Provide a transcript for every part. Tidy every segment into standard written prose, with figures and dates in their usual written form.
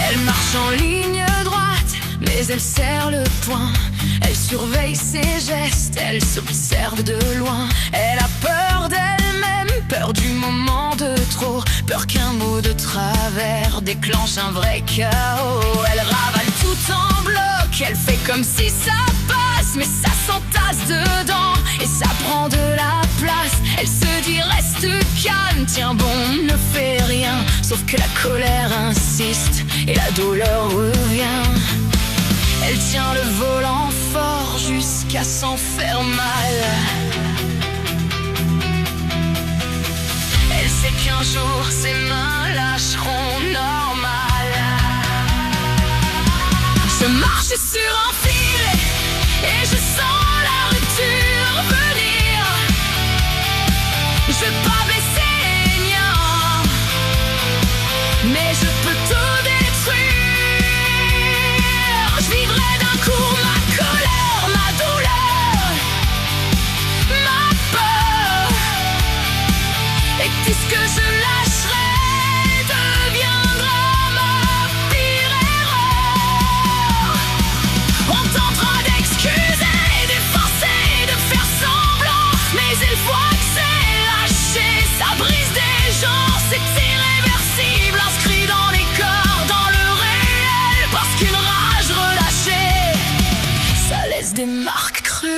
Elle marche en ligne droite, mais elle serre le poing. Elle surveille ses gestes, elle s'observe de loin. Elle a peur d'elle-même, peur du moment de trop, peur qu'un mot de travers déclenche un vrai chaos. Elle ravale tout en bloc, elle fait comme si ça passe, mais ça s'entasse dedans et ça prend de la place. Elle se dit reste calme, tiens bon, ne fais rien. Sauf que la colère insiste et la douleur revient. Elle tient le volant fort jusqu'à s'en faire mal. Elle sait qu'un jour ses mains lâcheront normal. Je marche sur un fil et je sens la rupture venir. Je veux pas baisser les miens, mais je peux tout détruire. Je vivrai d'un coup ma colère, ma douleur, ma peur. Et tout ce que je lâcherai deviendra ma pire erreur. On tentera d'excuser, d'effacer, de faire semblant, mais une fois que c'est lâché, ça brise des gens. C'est irréversible, inscrit dans les corps, dans le réel, parce qu'une rage relâchée, ça laisse des marques cruelles.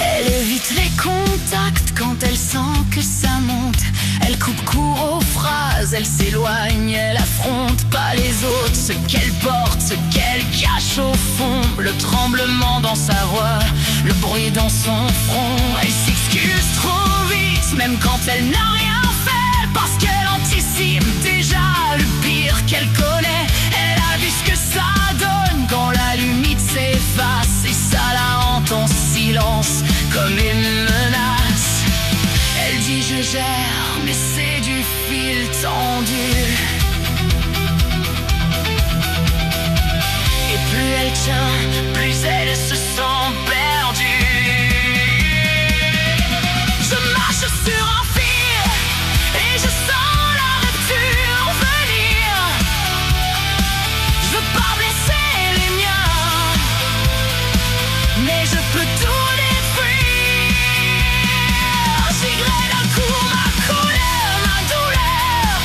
Elle évite les contacts quand elle sent que ça monte. Elle coupe court aux phrases, elle s'éloigne, elle affronte pas les autres. Ce qu'elle porte, ce qu'elle cache au fond, le tremblement dans sa voix, le bruit dans son front. Elle s'excuse trop vite, même quand elle n'a rien fait, parce qu'elle anticipe déjà le pire qu'elle connaît. Elle a vu ce que ça donne quand la limite s'efface, et ça la hante en silence comme une menace. Elle dit je gère, mais c'est du fil tendu. Et plus elle tient, plus elle se sent perdue. Je marche sur un fil et je sens la rupture venir. Je veux pas blesser les miens, mais je peux tout détruire. J'vivrai d'un coup ma colère, ma douleur,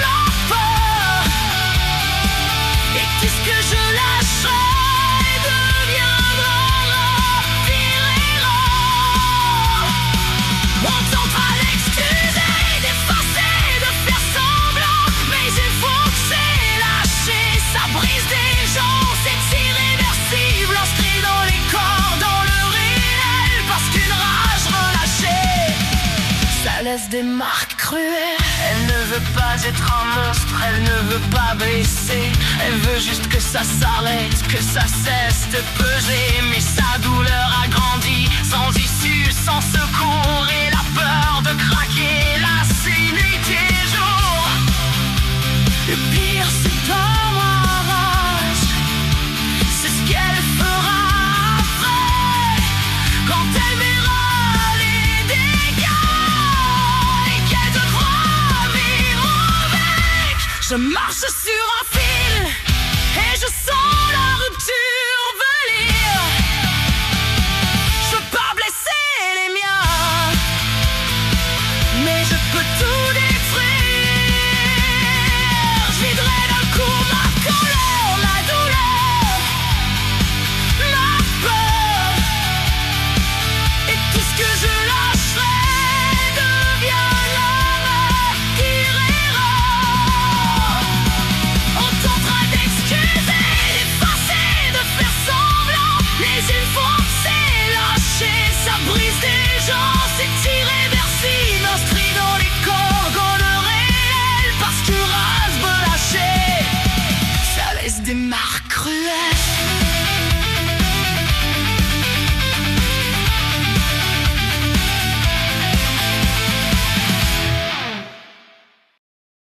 ma peur. Et tout ce que je lâcherai deviendra ma pire erreur. On tentera d'excuser, d'effacer, de faire semblant, mais il faut que c'est lâché, ça brise des gens. C'est irréversible, inscrit dans les corps, dans le réel, parce qu'une rage relâchée, ça laisse des marques cruelles. Elle ne veut pas être un monstre, elle ne veut pas blesser. Elle veut juste que ça s'arrête, que ça cesse de peser. Mais sa douleur a grandi, sans issue, sans secours, et la peur de craquer, lassée nuit et jour. Le pire c'est dans ma rage, c'est ce qu'elle fera après, quand elle verra les dégâts et qu'elle devra vivre avec. Je marche sur un fil et je sens